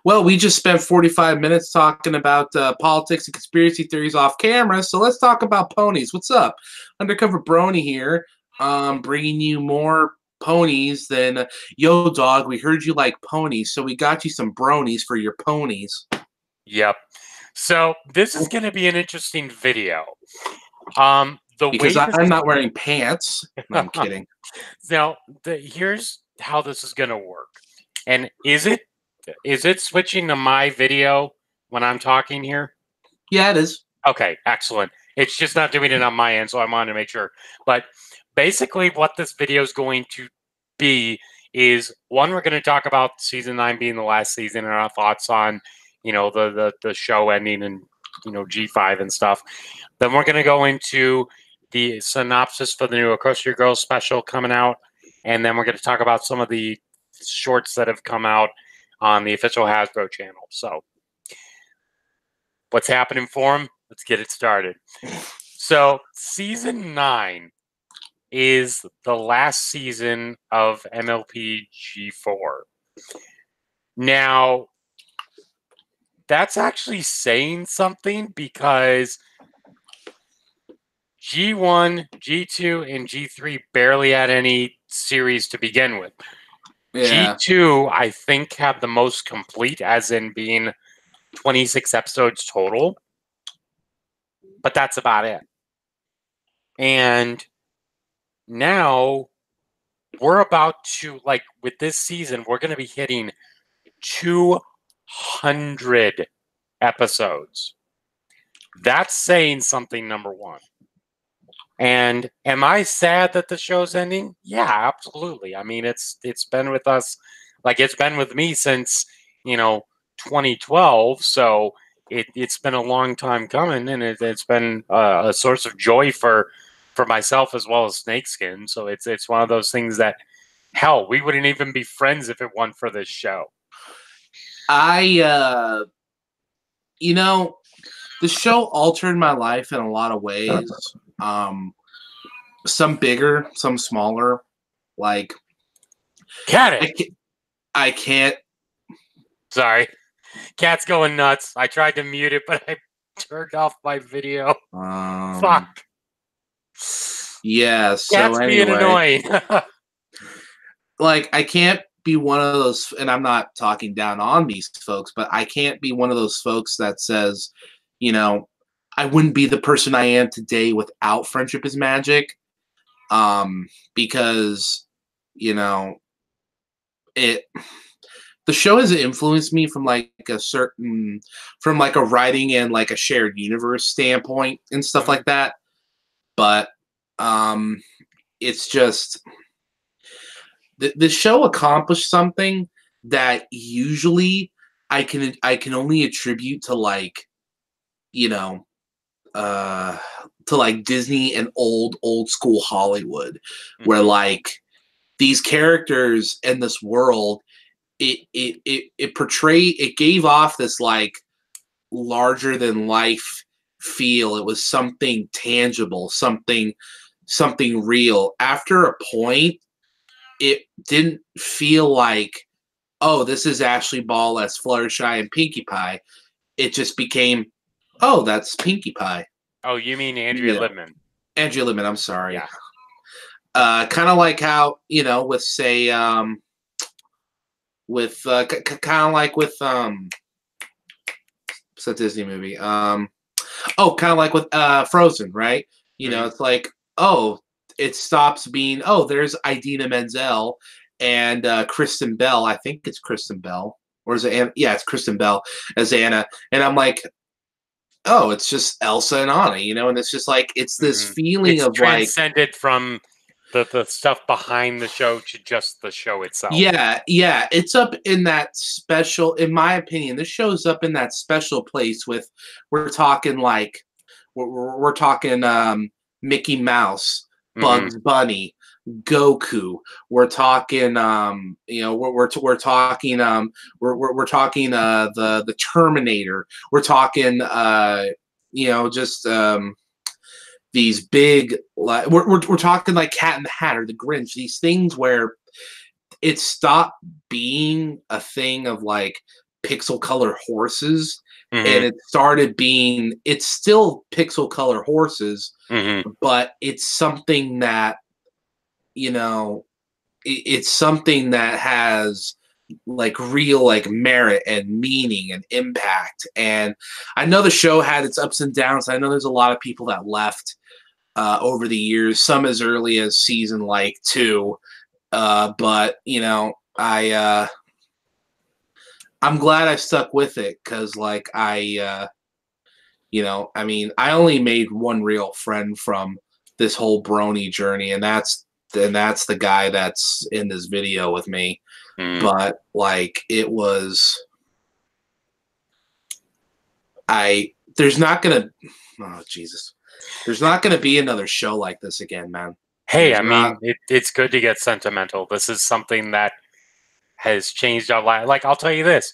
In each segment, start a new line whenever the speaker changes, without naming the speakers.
Well, we just spent 45 minutes talking about politics and conspiracy theories off camera, so let's talk about ponies. What's up? Undercover Brony here, bringing you more ponies than yo, dog. We heard you like ponies, so we got you some bronies for your ponies.
Yep. So this is going to be an interesting video.
Because I'm not wearing pants. No, I'm kidding.
Now, here's how this is going to work. And is it switching to my video when I'm talking here?
Yeah, it is.
Okay, excellent. It's just not doing it on my end, so I wanted to make sure. But basically what this video is going to be is, one, we're going to talk about season 9 being the last season and our thoughts on, the show ending and, G5 and stuff. Then we're going to go into the synopsis for the new Equestria Girls special coming out. And then we're going to talk about some of the shorts that have come out on the official Hasbro channel. So what's happening for them? Let's get it started. So season 9 is the last season of MLP G4. Now, that's actually saying something because G1, G2, and G3 barely had any series to begin with. Yeah. G2, I think, have the most complete, as in being 26 episodes total. But that's about it. And now we're about to, with this season, we're going to be hitting 200 episodes. That's saying something, number one. And am I sad that the show's ending? Yeah, absolutely. I mean, it's been with us, it's been with me since, 2012. So it's been a long time coming, and it's been a source of joy for myself as well as Snakeskin. So it's one of those things that, hell, we wouldn't even be friends if it weren't for this show.
The show altered my life in a lot of ways. Some bigger, some smaller.
Cat
I can't.
Sorry. Cat's going nuts. I tried to mute it, but I turned off my video. Fuck.
Yeah, so
Cat's being annoying.
I can't be one of those, and I'm not talking down on these folks, but I can't be one of those folks that says, I wouldn't be the person I am today without Friendship is Magic. Because, the show has influenced me from a writing and a shared universe standpoint and stuff like that. But it's just the show accomplished something that usually I can only attribute to to Disney and old school Hollywood, where these characters in this world, it gave off this larger than life feel. It was something tangible, something real. After a point, it didn't feel oh, this is Ashley Ball as Fluttershy and Pinkie Pie. It just became, oh, that's Pinkie Pie.
Oh, you mean Andrea Libman?
Andrea Libman, I'm sorry. Yeah. Kind of like how, with say, with kind of like with what's that Disney movie? Kind of like with Frozen, right? It's oh, it stops being, oh, there's Idina Menzel and Kristen Bell. I think it's Kristen Bell, or is it Anna? Yeah, it's Kristen Bell as Anna, and I'm oh, it's just Elsa and Anna, and it's just it's this feeling of
transcended from the stuff behind the show to just the show itself.
Yeah, it's up in that special, in my opinion, this show's up in that special place with, we're talking we're talking Mickey Mouse, Bugs Bunny, Goku. We're talking we're talking the Terminator. We're talking just these big, we're talking Cat in the Hat or the Grinch. These things where it stopped being a thing of pixel color horses,
Mm-hmm.
and it started being it's still pixel color horses,
Mm-hmm.
but it's something that you know it's something that has like real like merit and meaning and impact. And I know the show had its ups and downs. I know there's a lot of people that left over the years, some as early as season like 2. But I'm glad I stuck with it because like I mean, I only made one real friend from this whole brony journey, and that's the guy that's in this video with me.
Mm-hmm.
But like it was I there's not gonna oh Jesus. There's not gonna be another show like this again, man.
Hey,
There's
I
not.
mean, it's good to get sentimental. This is something that has changed our life. Like, I'll tell you this.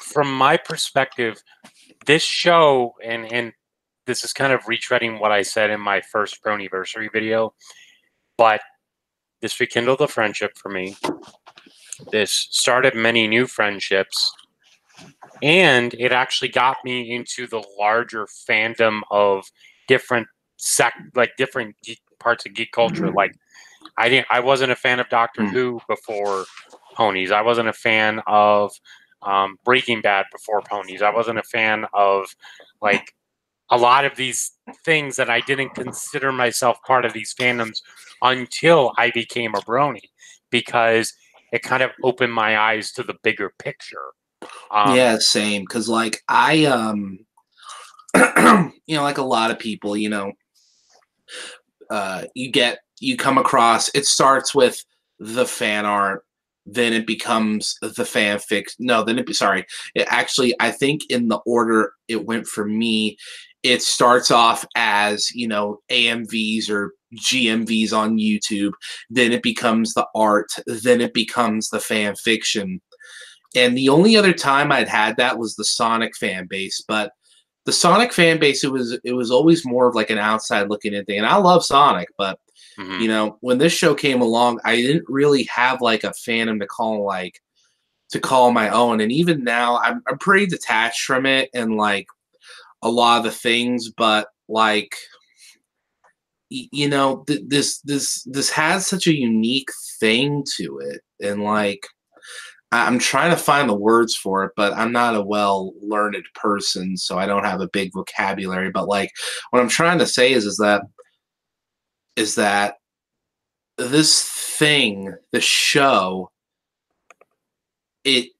From my perspective, this show, and this is kind of retreading what I said in my first Bronyversary video, but this rekindled a friendship for me. This started many new friendships, and it actually got me into the larger fandom of different different geek parts of geek culture. Like, I wasn't a fan of Doctor Who before Ponies. I wasn't a fan of Breaking Bad before Ponies. I wasn't a fan of like a lot of these things that I didn't consider myself part of these fandoms until I became a brony, because it kind of opened my eyes to the bigger picture.
Yeah, same. Because like like a lot of people, you come across. It starts with the fan art, then it becomes the fanfic. No, then sorry. It actually, I think in the order it went for me, it starts off as AMVs or GMVs on YouTube. Then it becomes the art. Then it becomes the fan fiction. And the only other time I'd had that was the Sonic fan base, but the Sonic fan base, it was always more of like an outside looking in thing. And I love Sonic, but
Mhm.
when this show came along, I didn't really have like a fandom to call my own. And even now, I'm pretty detached from it and like a lot of the things, but like this has such a unique thing to it, and like I'm trying to find the words for it, but I'm not a well learned person, so I don't have a big vocabulary. But like, what I'm trying to say is that this thing, the show, it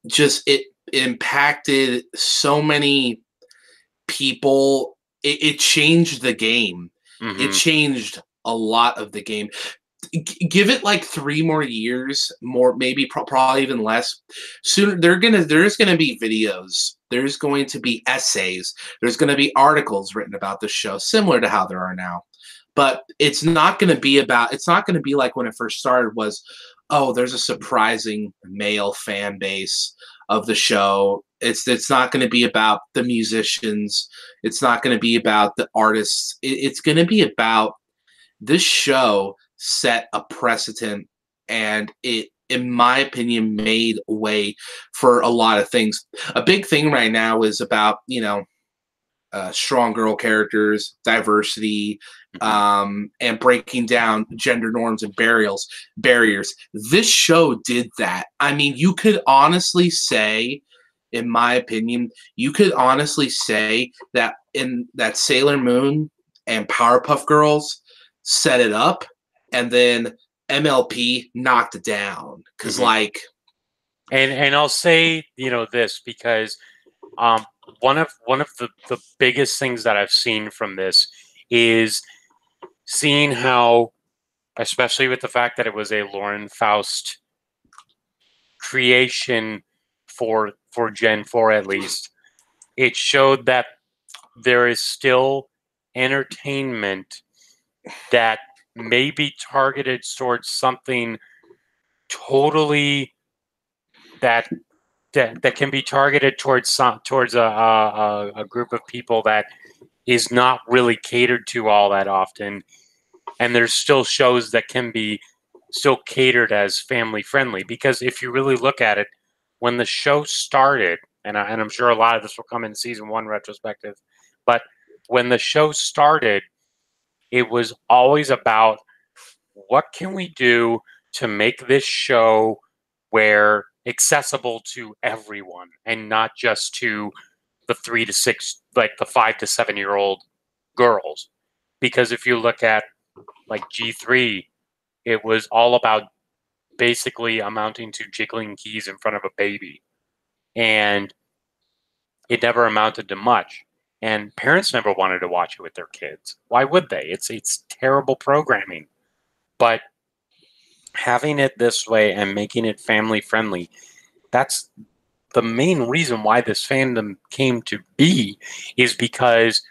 impacted so many people. It changed the game. It
Mhm.
changed a lot of the game. Give it like 3 more years, more maybe probably even less. Soon there's gonna be videos. There's going to be essays. There's going to be articles written about the show, similar to how there are now. But it's not going to be about. It's not going to be like when it first started. Was oh, there's a surprising male fan base of the show. It's not going to be about the musicians. It's not going to be about the artists. It's going to be about this show set a precedent, and it in my opinion made way for a lot of things. A big thing right now is about strong girl characters, diversity,
Mhm.
and breaking down gender norms and barriers. This show did that. I mean, you could honestly say, in my opinion, you could honestly say that in that Sailor Moon and Powerpuff Girls set it up, and then MLP knocked it down. Cause
Mhm.
like,
And I'll say this because um, one of the biggest things that I've seen from this is seeing how, especially with the fact that it was a Lauren Faust creation for Gen 4 at least, it showed that there is still entertainment that may be targeted towards something totally that that can be targeted towards a group of people that is not really catered to all that often, and there's still shows that can be still catered as family friendly, because if you really look at it, when the show started, and I'm sure a lot of this will come in season 1 retrospective, but when the show started, it was always about what can we do to make this show where accessible to everyone and not just to the 3 to 6, like the 5 to 7-year-old girls. Because if you look at like G3, it was all about basically amounting to jiggling keys in front of a baby. And it never amounted to much. And parents never wanted to watch it with their kids. Why would they? It's terrible programming. But having it this way and making it family friendly, that's the main reason why this fandom came to be, is because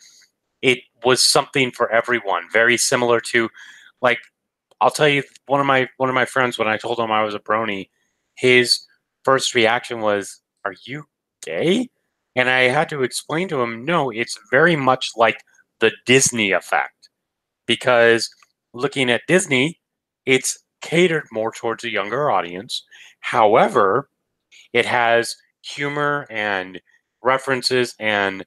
it was something for everyone. Very similar to, like, I'll tell you, one of my friends, when I told him I was a brony, his first reaction was, "Are you gay?" And I had to explain to him, no, it's very much like the Disney effect. Because looking at Disney, it's catered more towards a younger audience. However, it has humor and references and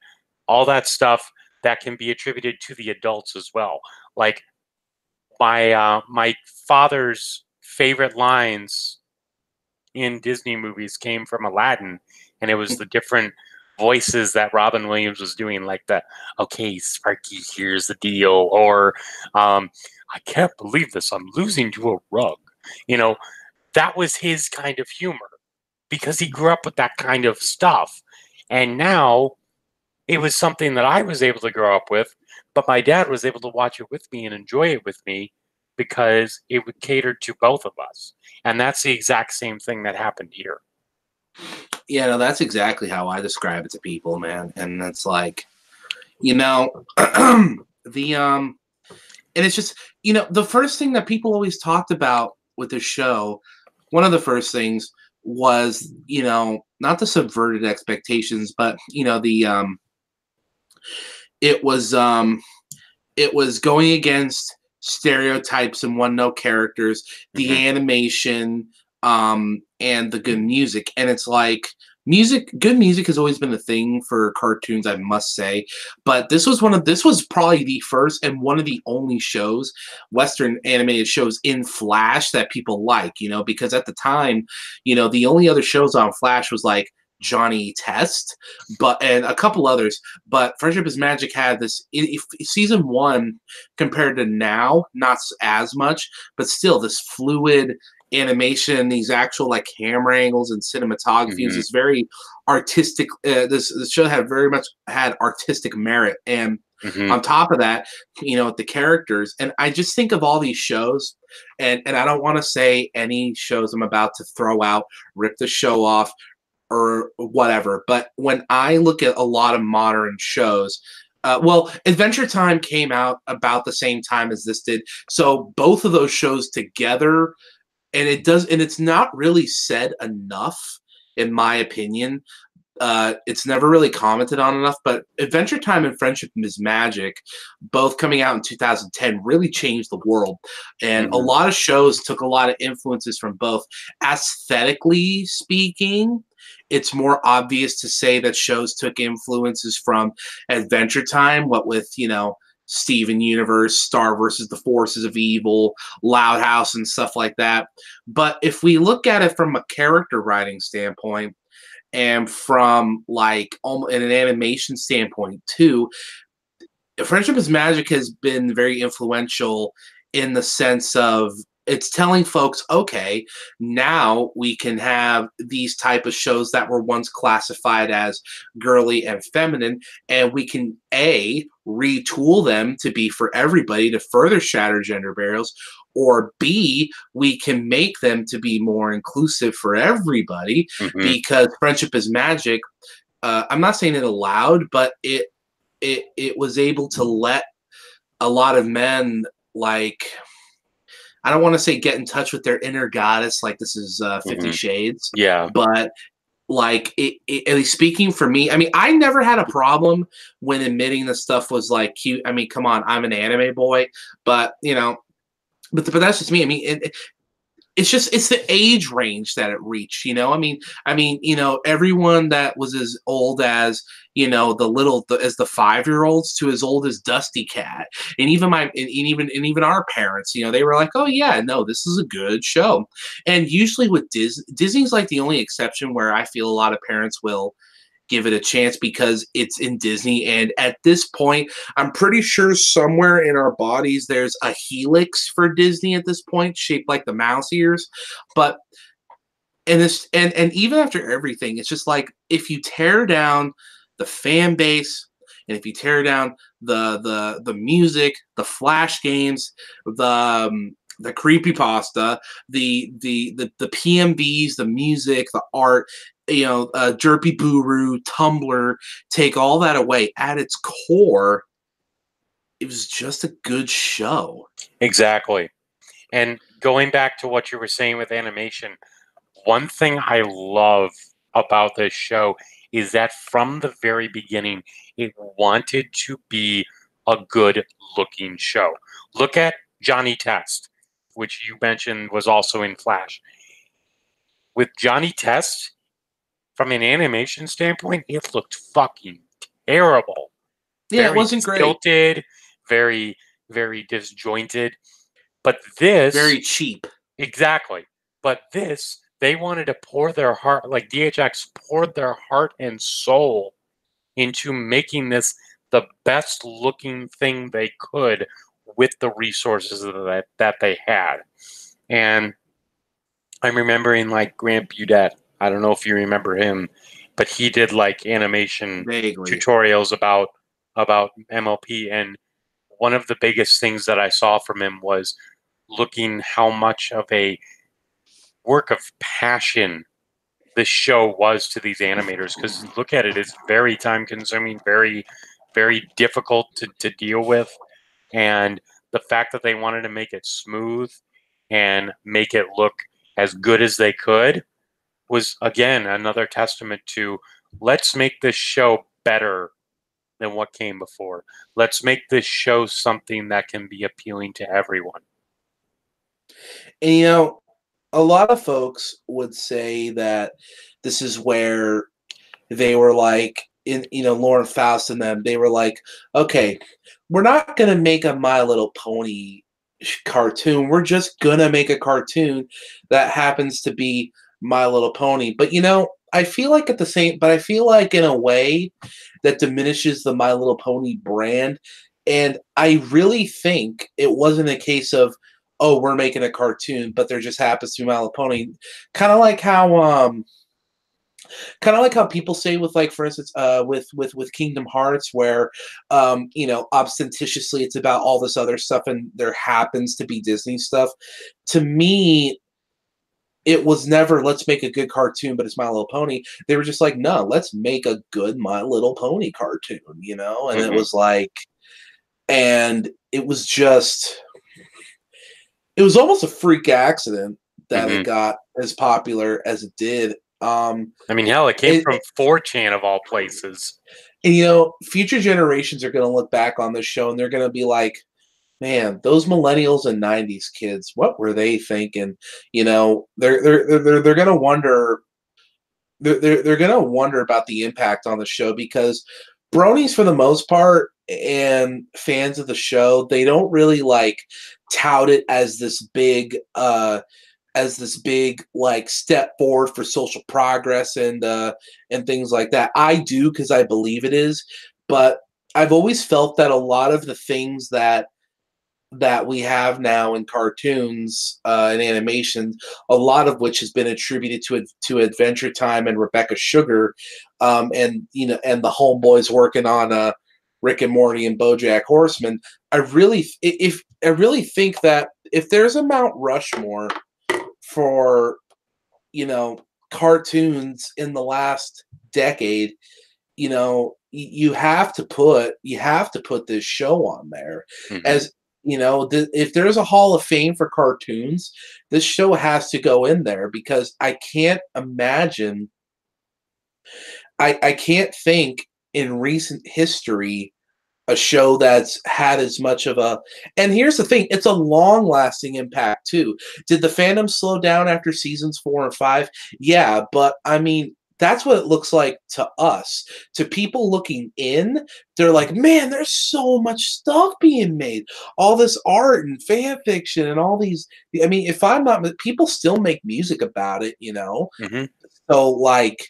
all that stuff that can be attributed to the adults as well. Like my father's favorite lines in Disney movies came from Aladdin, and it was the different voices that Robin Williams was doing, like the "Okay, Sparky, here's the deal," or "I can't believe this, I'm losing to a rug." You know, that was his kind of humor because he grew up with that kind of stuff, and now it was something that I was able to grow up with, but my dad was able to watch it with me and enjoy it with me because it would cater to both of us. And that's the exact same thing that happened here.
Yeah, no, that's exactly how I describe it to people, man. And it's like, you know, the and it's just, you know, the first thing that people always talked about with the show, one of the first things was, you know, not the subverted expectations, but you know, it was going against stereotypes and one note characters, the animation, and the good music. And it's like good music has always been a thing for cartoons, I must say. But this was probably the first and one of the only shows, Western animated shows in Flash that people like, you know, because at the time, you know, the only other shows on Flash was like Johnny Test, and a couple others. But Friendship is Magic had this season 1 compared to now, not as much, but still this fluid animation, these actual like camera angles and cinematography. It was this very artistic. This show had very much had artistic merit, and on top of that, you know, the characters. And I just think of all these shows, and I don't want to say any shows I'm about to throw out, rip the show off, or whatever. But when I look at a lot of modern shows, well, Adventure Time came out about the same time as this did. So both of those shows together, and it's not really said enough, in my opinion. It's never really commented on enough, but Adventure Time and Friendship is Magic, both coming out in 2010, really changed the world. And a lot of shows took a lot of influences from both. Aesthetically speaking, it's more obvious to say that shows took influences from Adventure Time, what with, you know, Steven Universe, Star versus the Forces of Evil, Loud House, and stuff like that. But if we look at it from a character writing standpoint, and from like in an animation standpoint too, Friendship is Magic has been very influential in the sense of it's telling folks, okay, now we can have these type of shows that were once classified as girly and feminine, and we can retool them to be for everybody to further shatter gender barriers, or B, we can make them to be more inclusive for everybody, because Friendship is Magic, I'm not saying it allowed, but it was able to let a lot of men, like, I don't want to say get in touch with their inner goddess, like this is 50 Shades.
Yeah.
But like, at least speaking for me, I mean, I never had a problem when admitting the stuff was like cute. I mean, come on, I'm an anime boy, but you know, but that's just me. I mean, it's the age range that it reached, you know. I mean, you know, everyone that was as old as, you know, as the 5-year-olds to as old as Dusty Cat, and even our parents, you know, they were like, oh yeah, no, this is a good show. And usually with Disney's like the only exception where I feel a lot of parents will give it a chance because it's in Disney. And at this point, I'm pretty sure somewhere in our bodies there's a helix for Disney at this point, shaped like the mouse ears. But and even after everything, it's just like if you tear down the fan base and if you tear down the music, the flash games, the creepypasta, the PMVs, the music, the art, you know, Derpy Buru, Tumblr, take all that away. At its core, it was just a good show.
Exactly. And going back to what you were saying with animation, one thing I love about this show is that from the very beginning, it wanted to be a good looking show. Look at Johnny Test, which you mentioned was also in Flash. With Johnny Test, from an animation standpoint, it looked fucking terrible.
Yeah,
Very
it wasn't great.
Stilted, very, very disjointed. But this...
very cheap.
Exactly. But this, they wanted to pour their heart, like DHX poured their heart and soul into making this the best looking thing they could with the resources that they had. And I'm remembering like Grant Budette. I don't know if you remember him, but he did like animation tutorials about MLP. And one of the biggest things that I saw from him was looking how much of a work of passion this show was to these animators, because look at it, it's very time consuming, very, very difficult to deal with. And the fact that they wanted to make it smooth and make it look as good as they could was, again, another testament to let's make this show better than what came before. Let's make this show something that can be appealing to everyone.
And, you know, a lot of folks would say that this is where they were like, you know, Lauren Faust and them, they were like, okay, we're not going to make a My Little Pony cartoon. We're just going to make a cartoon that happens to be My Little Pony. But, you know, I feel like I feel like in a way that diminishes the My Little Pony brand. And I really think it wasn't a case of, oh, we're making a cartoon, but there just happens to be My Little Pony. Kind of like how people say with, like, for instance, with Kingdom Hearts, where you know, ostentatiously it's about all this other stuff and there happens to be Disney stuff. To me, it was never let's make a good cartoon, but it's My Little Pony. They were just like, no, let's make a good My Little Pony cartoon, you know? And it was like, and it was just, it was almost a freak accident that it got as popular as it did.
I mean, hell, it came from 4chan of all places.
And, you know, future generations are going to look back on this show and they're going to be like, man, those millennials and 90s kids, what were they thinking? You know, they're going to wonder. They're going to wonder about the impact on the show, because bronies, for the most part, and fans of the show, they don't really like tout it as this big like step forward for social progress and things like that. I do, because I believe it is, but I've always felt that a lot of the things that we have now in cartoons and animation, a lot of which has been attributed to Adventure Time and Rebecca Sugar, and, you know, and the homeboys working on Rick and Morty and BoJack Horseman. I really think that if there's a Mount Rushmore for, you know, cartoons in the last decade, you know, you have to put this show on there. As you know, if there's a Hall of Fame for cartoons, this show has to go in there, because I can't imagine, I can't think in recent history a show that's had as much of a, and here's the thing, it's a long-lasting impact too. Did the fandom slow down after seasons 4 and 5? Yeah, but I mean, that's what it looks like to us. To people looking in, they're like, man, there's so much stuff being made. All this art and fan fiction and all these. I mean, if I'm not, people still make music about it, you know?
Mm-hmm.
So, like,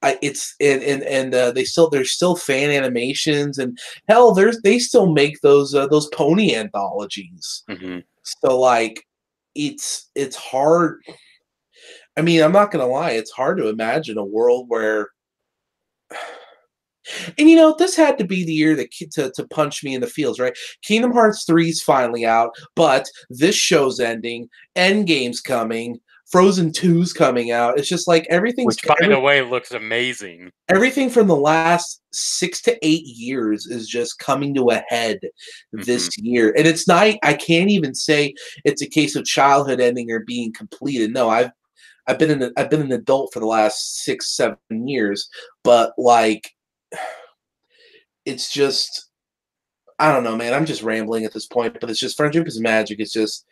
it's there's still fan animations and hell, they still make those pony anthologies.
Mm-hmm.
So like, it's hard. I mean, I'm not gonna lie, it's hard to imagine a world where, and you know, this had to be the year that to punch me in the feels, right? Kingdom Hearts 3 is finally out, but this show's ending, Endgame's coming, Frozen 2's coming out. It's just like
Which, by the way, looks amazing.
Everything from the last 6 to 8 years is just coming to a head this year. And it's not, I can't even say it's a case of childhood ending or being completed. No, I've been an adult for the last 6, 7 years, but like, it's just, I don't know, man. I'm just rambling at this point, but it's just Friendship is Magic. It's just,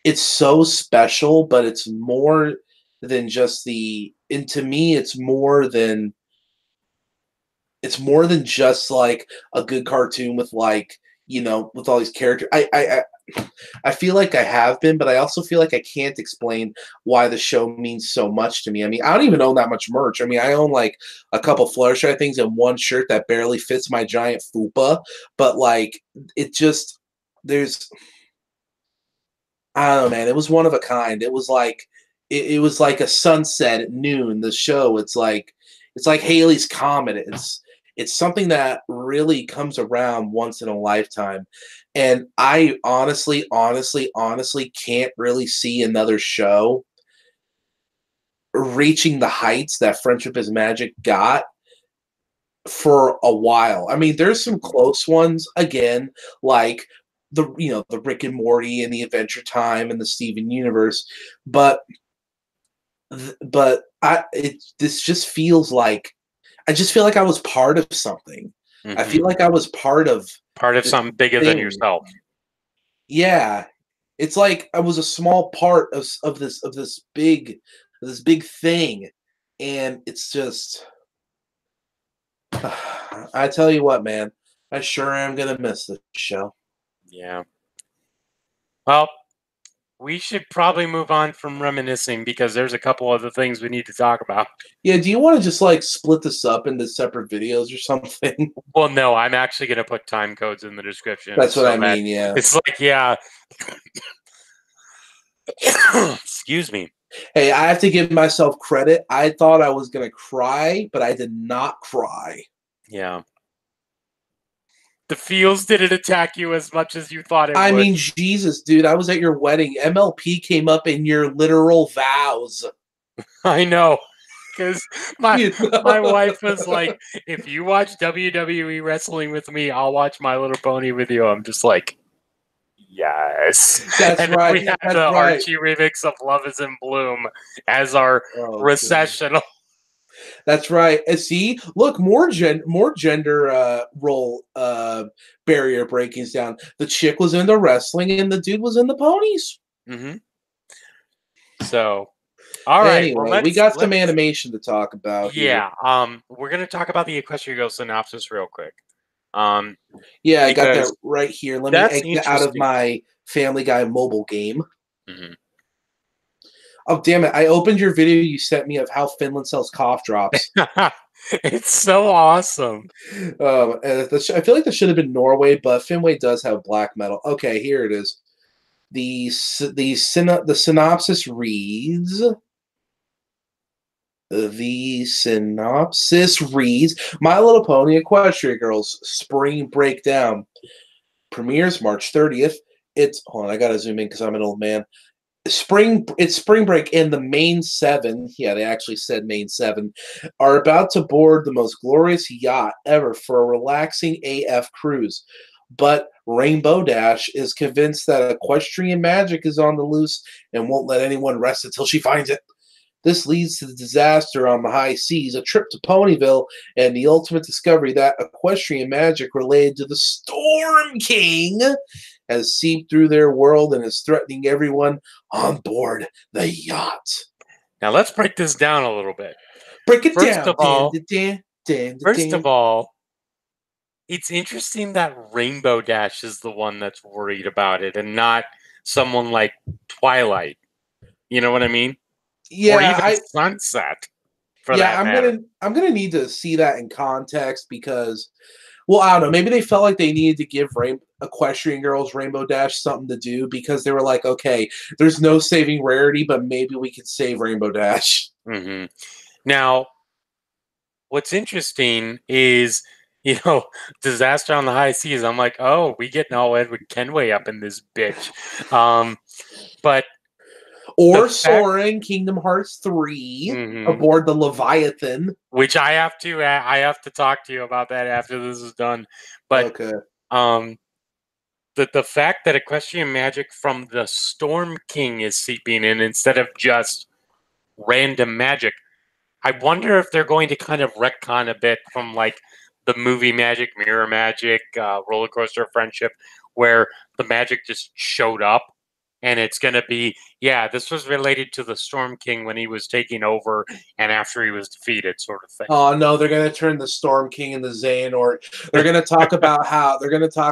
it's so special, but it's more than just and to me, it's more than just like a good cartoon with, like, you know, with all these characters. I feel like I have been, but I also feel like I can't explain why the show means so much to me. I mean, I don't even own that much merch. I mean, I own like a couple Fluttershy things and one shirt that barely fits my giant fupa, but like, it just, I don't know, man. It was one of a kind. It was like, it was like a sunset at noon. The show, it's like Halley's Comet. It's something that really comes around once in a lifetime. And I honestly can't really see another show reaching the heights that Friendship is Magic got for a while. I mean, there's some close ones, again, like the Rick and Morty and the Adventure Time and the Steven Universe, but this just feels like, I just feel like I was part of something. I feel like I was part of
something bigger than yourself.
Yeah, it's like I was a small part of this big thing, and it's just, I tell you what, man, I sure am gonna miss this show.
Yeah. Well, we should probably move on from reminiscing because there's a couple other things we need to talk about.
Yeah, do you want to just like split this up into separate videos or something?
Well, no, I'm actually going to put time codes in the description.
That's what I mean, yeah.
It's like, yeah. Excuse me.
Hey, I have to give myself credit. I thought I was going to cry, but I did not cry.
Yeah. The feels didn't attack you as much as you thought it would.
I mean, Jesus, dude, I was at your wedding. MLP came up in your literal vows.
I know. Because my wife was like, if you watch WWE wrestling with me, I'll watch My Little Pony with you. I'm just like, yes.
That's right.
We had the Archie remix of Love is in Bloom as our recessional.
That's right. And see, look, more gender role barrier breakings down. The chick was into wrestling and the dude was in the ponies.
So, all right.
Anyway, well, we got some animation to talk about.
Yeah. We're gonna talk about the Equestria Girls synopsis real quick.
Yeah, I got that right here. Let me exit out of my Family Guy mobile game. Oh, damn it. I opened your video you sent me of how Finland sells cough drops.
It's so awesome.
I feel like this should have been Norway, but Finway does have black metal. Okay, here it is. The synopsis reads... My Little Pony Equestria Girls Spring Breakdown. Premieres March 30th. Hold on, I gotta zoom in because I'm an old man. It's spring break, and the main 7, yeah, they actually said main 7, are about to board the most glorious yacht ever for a relaxing AF cruise. But Rainbow Dash is convinced that equestrian magic is on the loose and won't let anyone rest until she finds it. This leads to the disaster on the high seas, a trip to Ponyville, and the ultimate discovery that equestrian magic related to the Storm King has seeped through their world and is threatening everyone on board the yacht.
Now let's break this down a little bit.
Break it
First
down.
of all, it's interesting that Rainbow Dash is the one that's worried about it and not someone like Twilight. You know what I mean?
Yeah,
or even Sunset, for that matter.
I'm gonna need to see that in context because, well, I don't know. Maybe they felt like they needed to give Equestrian Girls Rainbow Dash something to do because they were like, okay, there's no saving Rarity, but maybe we could save Rainbow Dash.
Mm-hmm. Now, what's interesting is, Disaster on the High Seas. I'm like, oh, we get no Edward Kenway up in this bitch. But
or Soaring Kingdom Hearts 3 aboard the Leviathan,
which I have to talk to you about that after this is done. But
okay.
The fact that equestrian magic from the Storm King is seeping in instead of just random magic, I wonder if they're going to kind of retcon a bit from like the movie Magic, Mirror Magic, Roller Coaster of Friendship, where the magic just showed up. And it's going to be, this was related to the Storm King when he was taking over and after he was defeated, sort of thing.
Oh no, they're going to turn the Storm King into Xehanort. They're going to talk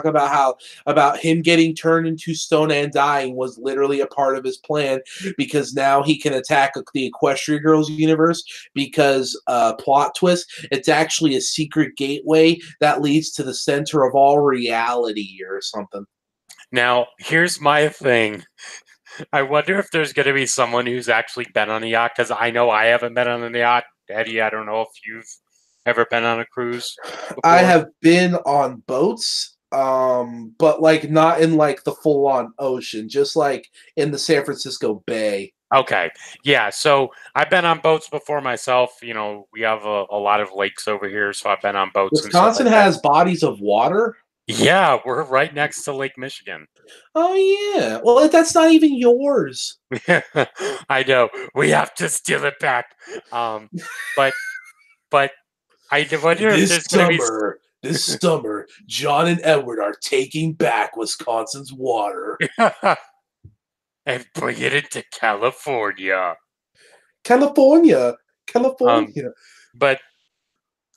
about him getting turned into stone and dying was literally a part of his plan because now he can attack the Equestria Girls universe because plot twist, it's actually a secret gateway that leads to the center of all reality or something.
Now, here's my thing. I wonder if there's going to be someone who's actually been on a yacht, because I know I haven't been on a yacht. Eddie, I don't know if you've ever been on a cruise before.
I have been on boats, but like not in like the full-on ocean, just like in the San Francisco Bay.
Okay. Yeah, so I've been on boats before myself. We have a lot of lakes over here, so I've been on boats.
Wisconsin has bodies of water?
Yeah, we're right next to Lake Michigan.
Oh, yeah. Well, that's not even yours.
I know. We have to steal it back. But I wonder if there's going to be...
This summer, John and Edward are taking back Wisconsin's water.
And bringing it to California.
California.
But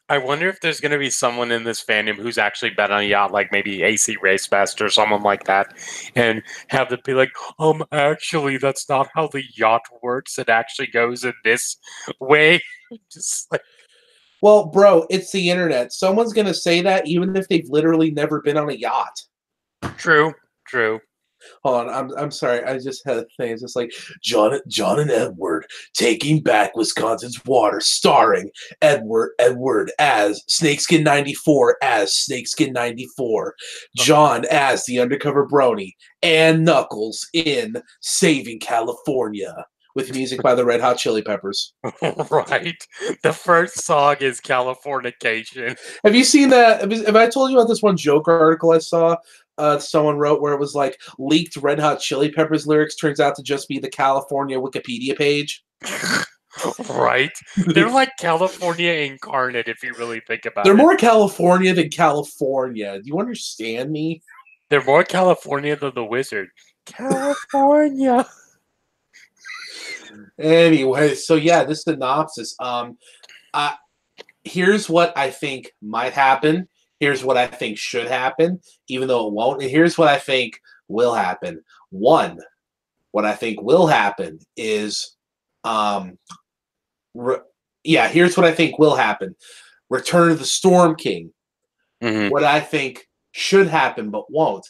I wonder if there's going to be someone in this fandom who's actually been on a yacht, like maybe AC Racebest or someone like that, and have them be like, actually, that's not how the yacht works. It actually goes in this way. Just like,
well, bro, it's the internet. Someone's going to say that even if they've literally never been on a yacht.
True.
Hold on, I'm sorry. I just had a thing. It's just like John and Edward taking back Wisconsin's water, starring Edward as Snakeskin 94 as Snakeskin 94, John as the Undercover Brony, and Knuckles in Saving California with music by the Red Hot Chili Peppers.
Right. The first song is Californication.
Have you seen that? Have I told you about this one Joker article I saw? Someone wrote where it was like leaked Red Hot Chili Peppers lyrics turns out to just be the California Wikipedia page.
Right. They're like California incarnate if you really think about it.
They're more California than California. Do you understand me?
They're more California than the Wizard. California.
Anyway, so yeah, this synopsis. Here's what I think might happen. Here's what I think should happen, even though it won't. And here's what I think will happen. One, what I think will happen is, here's what I think will happen. Return of the Storm King. Mm-hmm. What I think should happen but won't.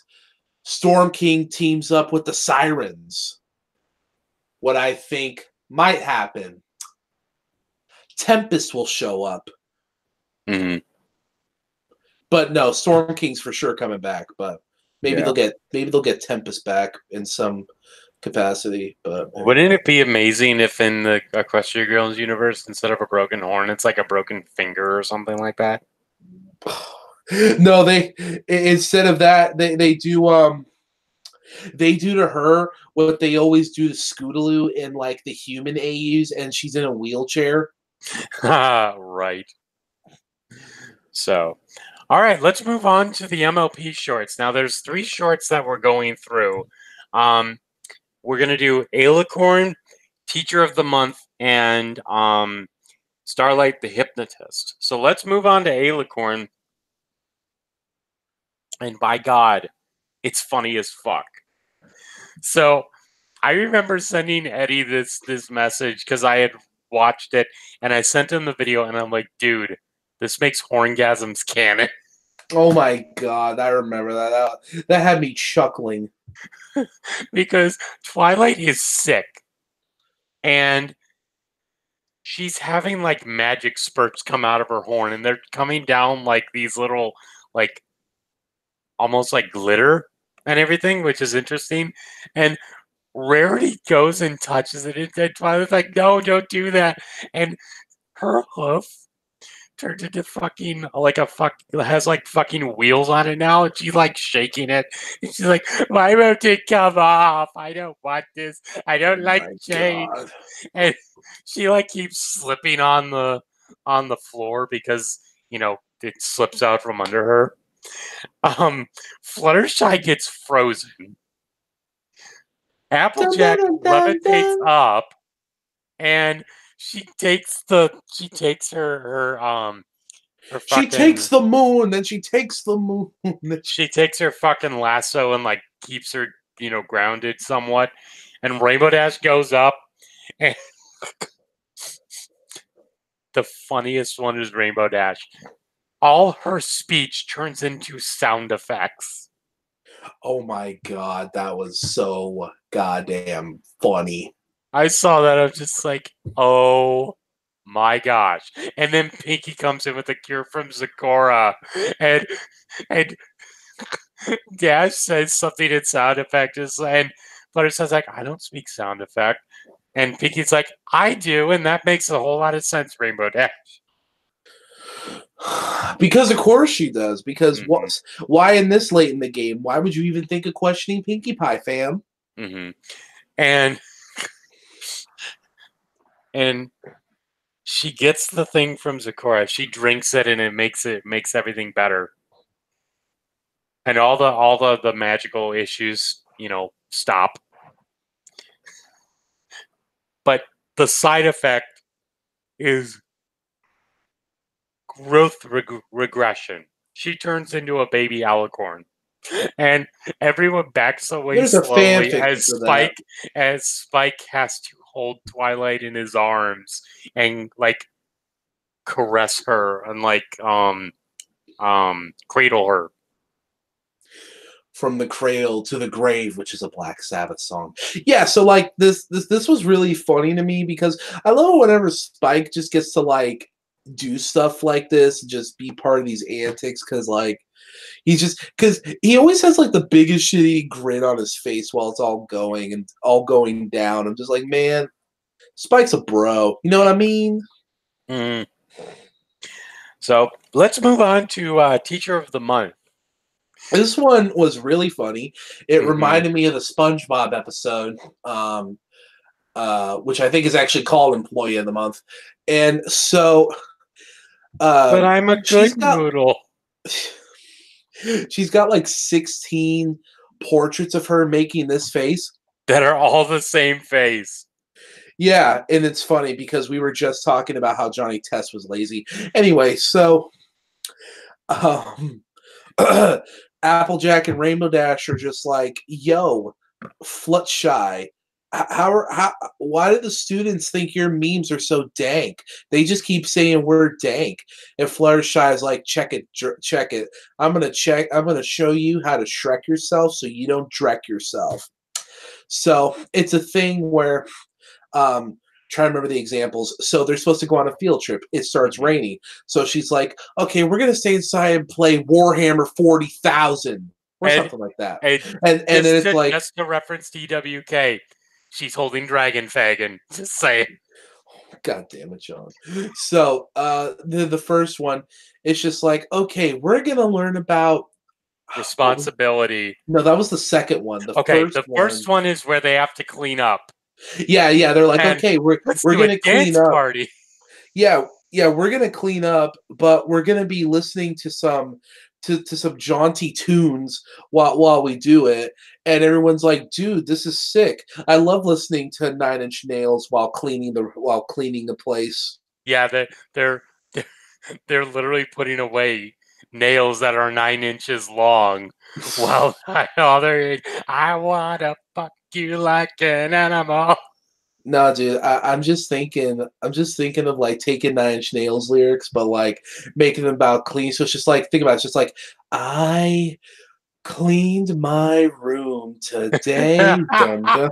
Storm King teams up with the Sirens. What I think might happen. Tempest will show up.
Mm-hmm.
But no, Storm King's for sure coming back. But maybe they'll get Tempest back in some capacity. But
wouldn't it be amazing if in the Equestria Girls universe, instead of a broken horn, it's like a broken finger or something like that?
No, they instead of that they do They do to her what they always do to Scootaloo in like the human AUs, and she's in a wheelchair.
Right. So, all right, let's move on to the MLP shorts. Now, there's 3 shorts that we're going through. We're gonna do ail-icorn, Teacher of the Month, and Starlight the Hypnotist. So let's move on to ail-icorn. And by God, it's funny as fuck. So I remember sending Eddie this message because I had watched it, and I sent him the video, and I'm like, dude, this makes Horngasms canon.
Oh my God, I remember that. That had me chuckling.
Because Twilight is sick, and she's having like magic spurts come out of her horn, and they're coming down like these little, like, almost like glitter and everything, which is interesting. And Rarity goes and touches it, and Twilight's like, no, don't do that. And her hoof turned into fucking like has like fucking wheels on it now, and she's like shaking it, and she's like, why won't it come off? I don't want this. I don't like change. God. And she like keeps slipping on the floor because, you know, it slips out from under her. Fluttershy gets frozen. Applejack levitates up, and she takes her
she takes the moon, then she takes the moon.
She takes her fucking lasso and like keeps her, you know, grounded somewhat. And Rainbow Dash goes up, and the funniest one is Rainbow Dash. All her speech turns into sound effects.
Oh my God, that was so goddamn funny.
I saw that. I was just like, oh my gosh. And then Pinky comes in with a cure from Zecora, and Dash says something in sound effect, and Fluttershy's like, I don't speak sound effect. And Pinky's like, I do, and that makes a whole lot of sense, Rainbow Dash.
Because of course she does. Because why in this late in the game? Why would you even think of questioning Pinkie Pie, fam?
And she gets the thing from Zecora. She drinks it, and it makes everything better. And all the magical issues, you know, stop. But the side effect is growth regression. She turns into a baby ail-icorn, and everyone backs away slowly as Spike has to hold Twilight in his arms and like caress her and like cradle her.
From the cradle to the grave, which is a Black Sabbath song. Yeah, so like this was really funny to me because I love whenever Spike just gets to like do stuff like this, just be part of these antics, because like because he always has like the biggest shitty grin on his face while it's all going down. I'm just like, man, Spike's a bro. You know what I mean?
So let's move on to Teacher of the Month.
This one was really funny. It reminded me of the SpongeBob episode, which I think is actually called Employee of the Month. And so...
but I'm a good noodle.
She's got like 16 portraits of her making this face.
That are all the same face.
Yeah, and it's funny because we were just talking about how Johnny Test was lazy. Anyway, so... Applejack and Rainbow Dash are just like, yo, Fluttershy, why do the students think your memes are so dank? They just keep saying we're dank. And Fluttershy is like, check it. I'm gonna show you how to Shrek yourself so you don't Drek yourself. So it's a thing where trying to remember the examples. So they're supposed to go on a field trip. It starts raining. So she's like, okay, we're going to stay inside and play Warhammer 40,000 or something like that. And then it's like...
Just to reference TWK, she's holding Dragon Fagin. Just saying.
God damn it, John. So the first one, it's just like, okay, we're going to learn about
responsibility.
No, that was the second one. The
first one is where they have to clean up.
Yeah. They're like,
And
okay, we're gonna clean up.
Party.
Yeah, we're gonna clean up, but we're gonna be listening to some some jaunty tunes while we do it. And everyone's like, dude, this is sick. I love listening to Nine Inch Nails while cleaning the place.
Yeah, they're literally putting away nails that are 9 inches long. Well, I wanna fuck you like an animal.
No, dude, I'm just thinking of like taking Nine Inch Nails lyrics, but like making them about clean. So it's just like, think about it, it's just like, I cleaned my room today. Dun, dun.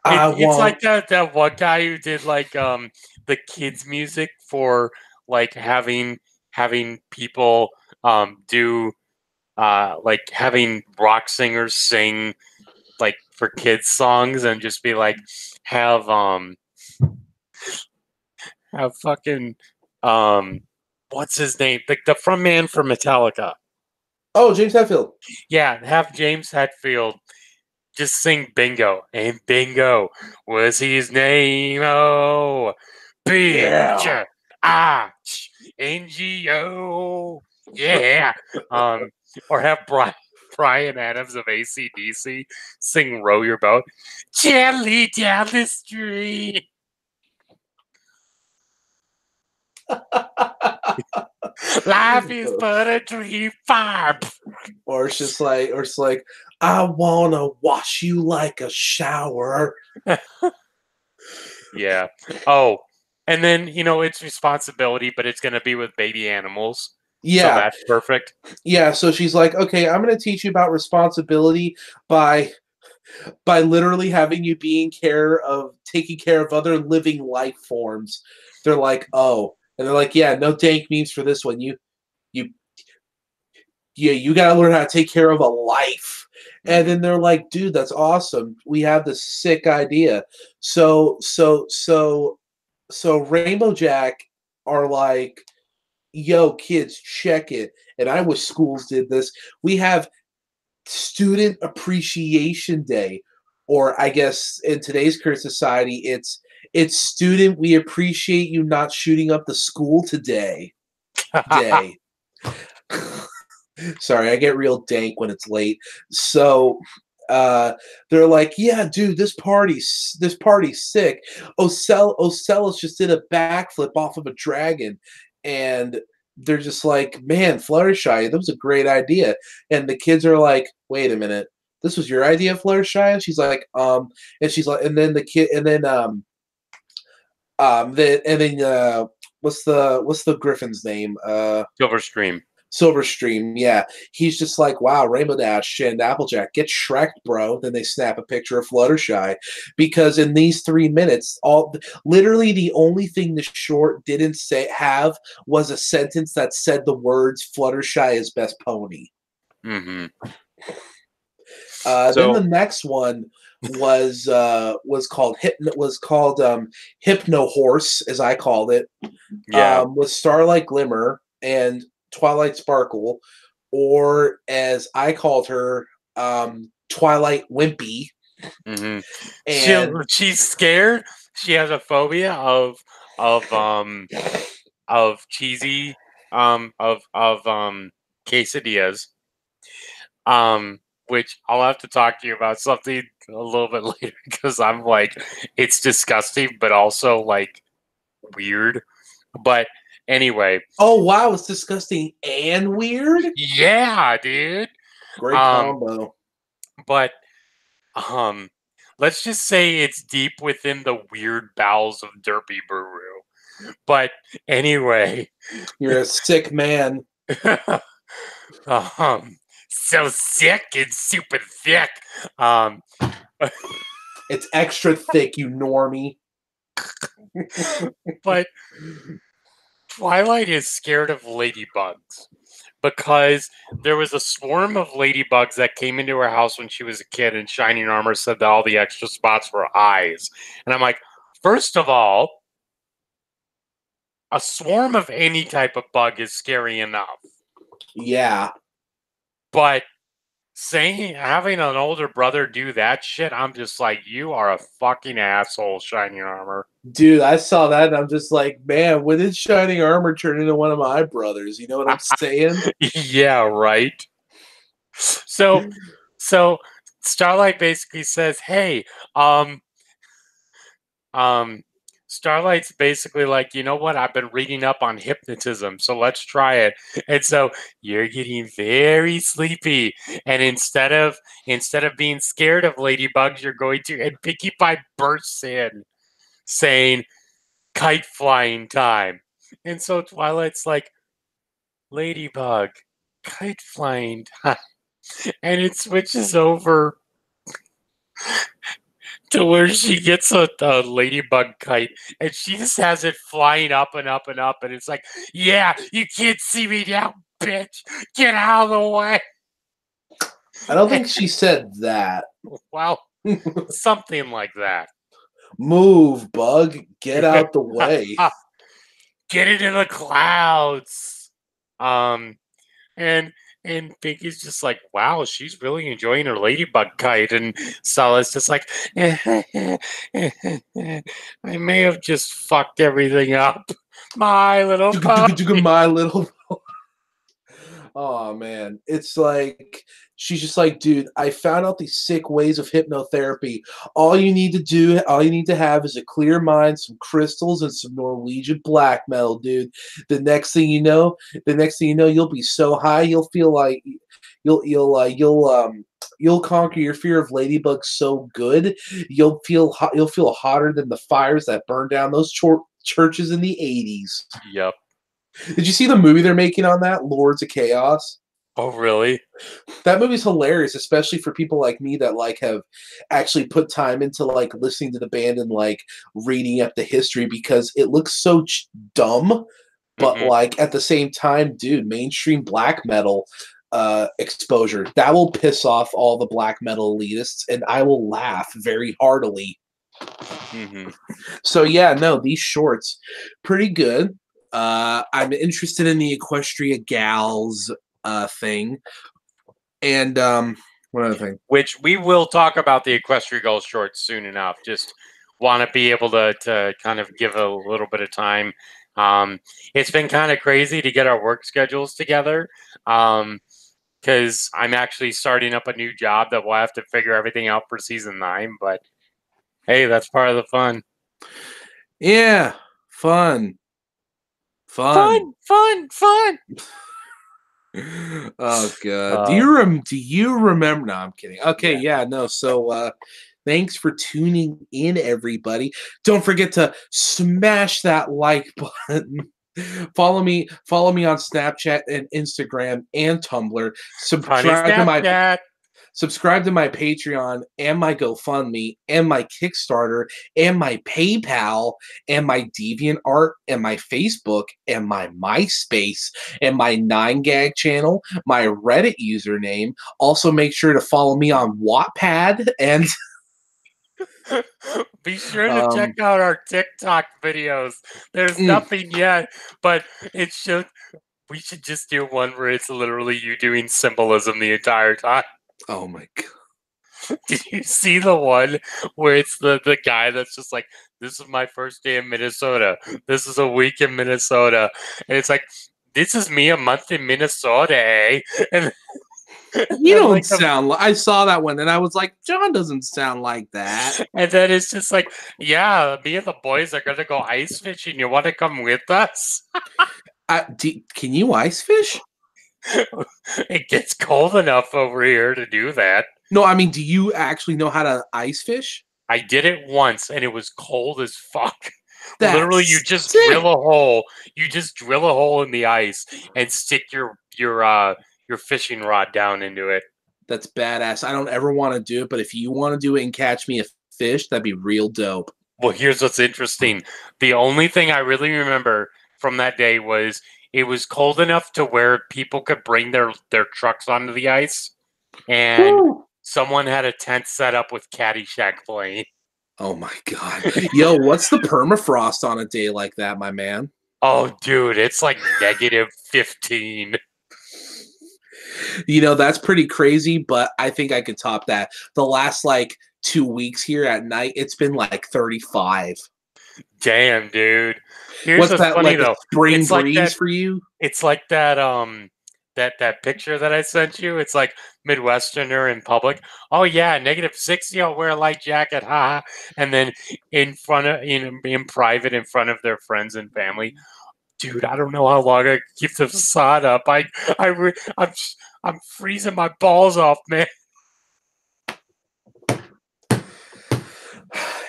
It's like that one guy who did like the kids music for like having people do like having rock singers sing like for kids songs and just be like have fucking what's his name, the front man for Metallica.
Oh, James Hetfield.
Yeah, have James Hetfield just sing Bingo, and Bingo was his name. Oh, B-I-N-G-O. Yeah. Or have Brian Adams of AC/DC sing Row Your Boat. Gently down the street. Life is but a dream fire.
Or it's just like, I wanna wash you like a shower.
Yeah. Oh, and then it's responsibility, but it's gonna be with baby animals.
Yeah.
So that's perfect.
Yeah, so she's like, okay, I'm gonna teach you about responsibility by literally having you taking care of other living life forms. They're like, oh. And they're like, yeah, no dank memes for this one. You gotta learn how to take care of a life. And then they're like, dude, that's awesome. We have this sick idea. So Rainbow Jack are like, yo, kids, check it. And I wish schools did this. We have Student Appreciation Day, or I guess in today's current society, it's Student We Appreciate You Not Shooting Up the School Today Day. Sorry, I get real dank when it's late. So they're like, yeah, dude, this party's sick. Ocella's just did a backflip off of a dragon, and they're just like, man, Fluttershy, that was a great idea. And the kids are like, wait a minute, this was your idea, Fluttershy? And she's like, and then the kid, and then what's the griffin's name? Silverstream, yeah. He's just like, wow, Rainbow Dash and Applejack, get Shrek'd, bro. Then they snap a picture of Fluttershy. Because in these 3 minutes, literally the only thing the short didn't have was a sentence that said the words Fluttershy is best pony.
Mm-hmm.
Then the next one was called Hypno Horse, as I called it.
Yeah.
With Starlight Glimmer and Twilight Sparkle, or as I called her, Twilight Wimpy.
Mm-hmm. And she's scared. She has a phobia of cheesy quesadillas. Which I'll have to talk to you about something a little bit later, because I'm like, it's disgusting, but also like weird. But anyway.
Oh wow, it's disgusting and weird.
Yeah, dude.
Great combo.
But let's just say it's deep within the weird bowels of Derpy Buru. But anyway,
you're a sick man.
So sick and super thick.
It's extra thick, you normie.
But Twilight is scared of ladybugs, because there was a swarm of ladybugs that came into her house when she was a kid, and Shining Armor said that all the extra spots were eyes. And I'm like, first of all, a swarm of any type of bug is scary enough.
Yeah.
But having an older brother do that shit, I'm just like, you are a fucking asshole, Shining Armor.
Dude, I saw that and I'm just like, man, when did Shining Armor turn into one of my brothers? You know what I'm saying?
Yeah, right. So Starlight basically says, hey, Starlight's basically like, you know what? I've been reading up on hypnotism, so let's try it. And so you're getting very sleepy, and instead of being scared of ladybugs, you're going to. And Pinkie Pie bursts in, saying, "Kite flying time." And so Twilight's like, "Ladybug, kite flying time," and it switches over to where she gets a ladybug kite and she just has it flying up and up and up. And it's like, yeah, you can't see me now, bitch. Get out of the way.
I don't think she said that.
Well, something like that.
Move, bug. Get out the way.
Get into the clouds. And Pinky's just like, wow, she's really enjoying her ladybug kite. And Salah's just like, I may have just fucked everything up. My little pony.
My little. Oh man, it's like she's just like, dude, I found out these sick ways of hypnotherapy. All you need to have is a clear mind, some crystals, and some Norwegian black metal, dude. The next thing you know, you'll be so high, you'll feel like you'll conquer your fear of ladybugs so good, you'll feel hotter than the fires that burned down those churches in the 80s.
Yep.
Did you see the movie they're making on that, Lords of Chaos?
Oh, really?
That movie's hilarious, especially for people like me that like have actually put time into like listening to the band and like reading up the history, because it looks so dumb, but like at the same time, dude, mainstream black metal exposure, that will piss off all the black metal elitists, and I will laugh very heartily. So yeah, no, these shorts, pretty good. I'm interested in the Equestria Gals thing. And one other thing.
Which we will talk about the Equestria Girls shorts soon enough. Just want to be able to kind of give a little bit of time. It's been kind of crazy to get our work schedules together. Because I'm actually starting up a new job that we'll have to figure everything out for season 9. But hey, that's part of the fun.
Yeah, fun.
Oh
God. Do you remember? No, I'm kidding. Okay, yeah, no. So thanks for tuning in, everybody. Don't forget to smash that like button. Follow me on Snapchat and Instagram and Tumblr. Subscribe to my Patreon and my GoFundMe and my Kickstarter and my PayPal and my DeviantArt and my Facebook and my MySpace and my 9gag channel, my Reddit username. Also, make sure to follow me on Wattpad and
be sure to check out our TikTok videos. There's nothing yet, but we should just do one where it's literally you doing symbolism the entire time.
Oh my God.
Did you see the one where it's the guy that's just like, this is my first day in Minnesota. This is a week in Minnesota. And it's like, this is me a month in Minnesota, eh? And
you don't like sound like, I saw that one and I was like, John doesn't sound like that.
And then it's just like, yeah, me and the boys are going to go ice fishing. You want to come with us?
Can you ice fish?
It gets cold enough over here to do that.
No, I mean, do you actually know how to ice fish?
I did it once, and it was cold as fuck. Literally, you just drill a hole. You just drill a hole in the ice and stick your fishing rod down into it.
That's badass. I don't ever want to do it, but if you want to do it and catch me a fish, that'd be real dope.
Well, here's what's interesting. The only thing I really remember from that day was it was cold enough to where people could bring their trucks onto the ice, and someone had a tent set up with Caddyshack playing.
Oh my God. Yo, what's the permafrost on a day like that, my man?
Oh, dude, it's like -15.
That's pretty crazy, but I think I could top that. The last like 2 weeks here at night, it's been like 35.
Damn, dude. Here's
What's
what's
that
funny
like a
though.
spring
It's like
breeze
that.
for you?
It's like that picture that I sent you. It's like Midwesterner in public. Oh yeah, -60. I'll wear a light jacket, haha. And then in private, in front of their friends and family. Dude, I don't know how long I can keep the facade up. I'm freezing my balls off, man.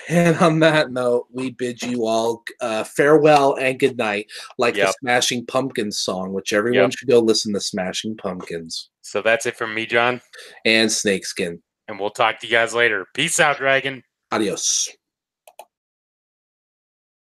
And on that note, we bid you all farewell and good night, like the
Yep,
Smashing Pumpkins song, which everyone
yep.
should go listen to Smashing Pumpkins
So that's it from me, John,
and Snakeskin.
and we'll talk to you guys later. Peace out, Dragon.
Adios.